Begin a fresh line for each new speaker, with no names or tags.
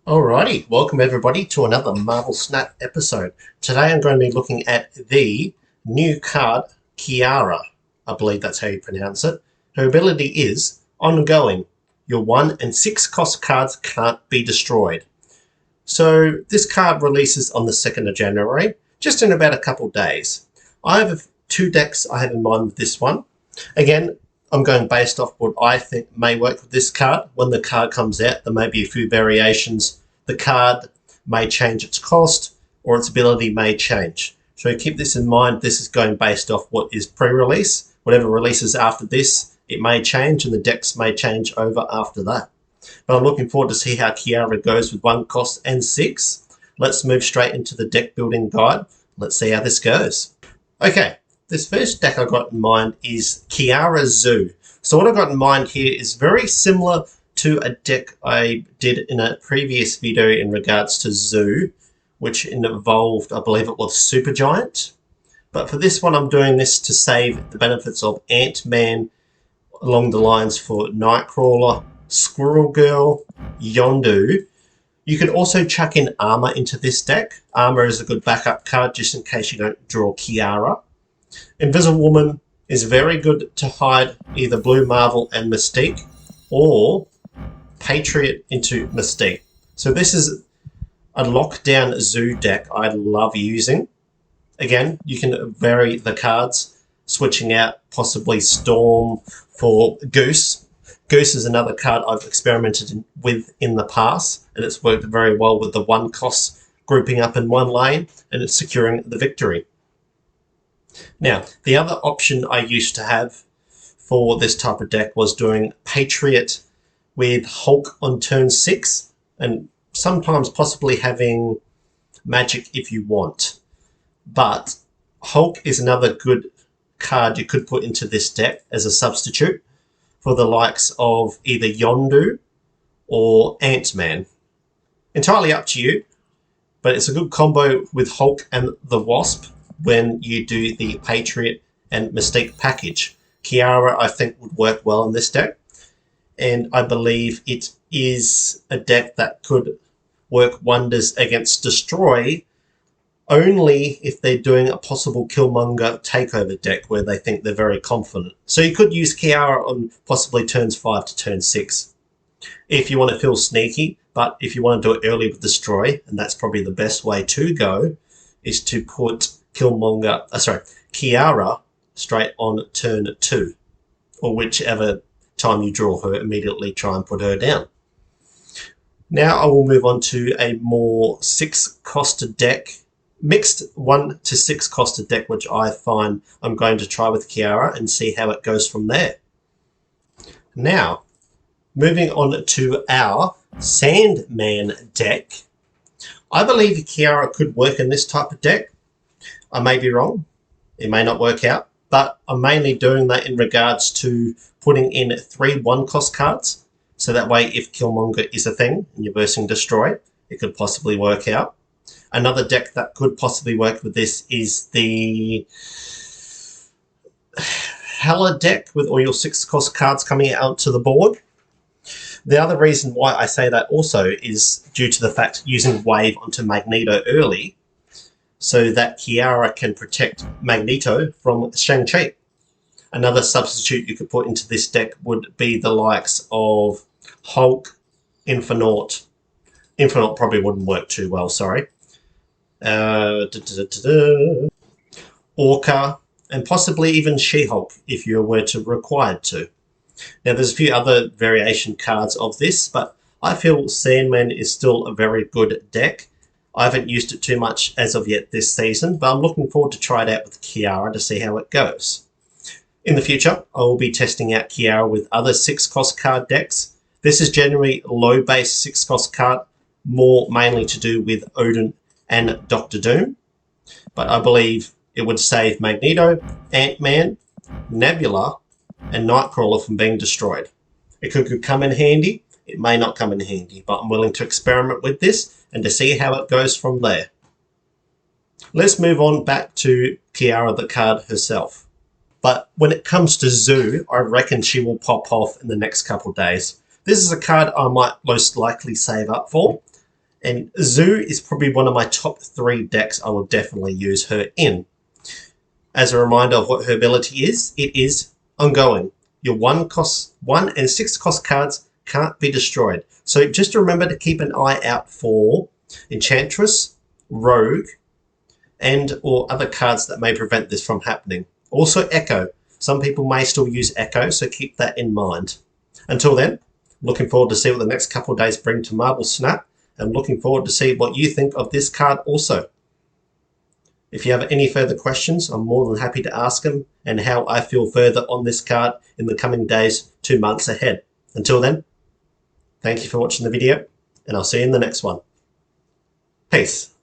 Alrighty, welcome everybody to another Marvel Snap episode. Today I'm going to be looking at the new card, Caiera. I believe that's how you pronounce it. Her ability is ongoing. Your 1 and 6 cost cards can't be destroyed. So this card releases on the 2nd of January, just in about a couple days. I have two decks I have in mind with this one. Again, I'm going based off what I think may work with this card. When the card comes out, there may be a few variations. The card may change its cost or its ability may change. So keep this in mind. This is going based off what is pre-release. Whatever releases after this, it may change and the decks may change over after that. But I'm looking forward to see how Caiera goes with 1 cost and 6. Let's move straight into the deck building guide. Let's see how this goes. Okay. This first deck I got in mind is Caiera Zoo. So what I got in mind here is very similar to a deck I did in a previous video in regards to Zoo, which involved, I believe it was Supergiant. But for this one, I'm doing this to save the benefits of Ant-Man along the lines for Nightcrawler, Squirrel Girl, Yondu. You could also chuck in Armor into this deck. Armor is a good backup card just in case you don't draw Caiera. Invisible Woman is very good to hide either Blue Marvel and Mystique or Patriot into Mystique. So this is a lockdown Zoo deck I love using. Again, you can vary the cards, switching out possibly Storm for Goose. Goose is another card I've experimented with in the past, and it's worked very well with the 1 cost grouping up in one lane, and it's securing the victory. Now, the other option I used to have for this type of deck was doing Patriot with Hulk on turn 6 and sometimes possibly having Magic if you want. But Hulk is another good card you could put into this deck as a substitute for the likes of either Yondu or Ant-Man. Entirely up to you, but it's a good combo with Hulk and the Wasp when you do the Patriot and Mystique package. Caiera, I think, would work well in this deck, and I believe it is a deck that could work wonders against Destroy only if they're doing a possible Killmonger takeover deck where they think they're very confident. So you could use Caiera on possibly turns 5 to turn 6 if you want to feel sneaky, but if you want to do it early with Destroy, and that's probably the best way to go, is to put Caiera straight on turn 2, or whichever time you draw her, immediately try and put her down. Now I will move on to a more 6-costed deck, mixed 1 to 6 costed deck, which I find I'm going to try with Caiera and see how it goes from there. Now, moving on to our Sandman deck. I believe Caiera could work in this type of deck. I may be wrong. It may not work out, but I'm mainly doing that in regards to putting in 3 1-cost cards. So that way, if Killmonger is a thing and you're versing Destroy, it could possibly work out. Another deck that could possibly work with this is the Hela deck with all your 6-cost cards coming out to the board. The other reason why I say that also is due to the fact using Wave onto Magneto early, so that Caiera can protect Magneto from Shang-Chi. Another substitute you could put into this deck would be the likes of Hulk, Infinite. Infinite probably wouldn't work too well, sorry. Orca, and possibly even She-Hulk if you were to required to. Now there's a few other variation cards of this, but I feel Sandman is still a very good deck. I haven't used it too much as of yet this season, but I'm looking forward to try it out with Caiera to see how it goes. In the future, I will be testing out Caiera with other 6-cost card decks. This is generally a low-base 6-cost card, more mainly to do with Odin and Doctor Doom. But I believe it would save Magneto, Ant-Man, Nebula, and Nightcrawler from being destroyed. It could come in handy. It may not come in handy, but I'm willing to experiment with this and to see how it goes from there. Let's move on back to Caiera, the card herself. But when it comes to Zoo, I reckon she will pop off in the next couple of days. This is a card I might most likely save up for. And Zoo is probably one of my top 3 decks I will definitely use her in. As a reminder of what her ability is, it is ongoing. Your 1 and 6 cost cards can't be destroyed. So just remember to keep an eye out for Enchantress, Rogue, and or other cards that may prevent this from happening. Also Echo. Some people may still use Echo, so keep that in mind. Until then, looking forward to see what the next couple of days bring to Marble Snap, and looking forward to see what you think of this card also. If you have any further questions, I'm more than happy to ask them and how I feel further on this card in the coming days to months ahead. Until then, thank you for watching the video, and I'll see you in the next one. Peace.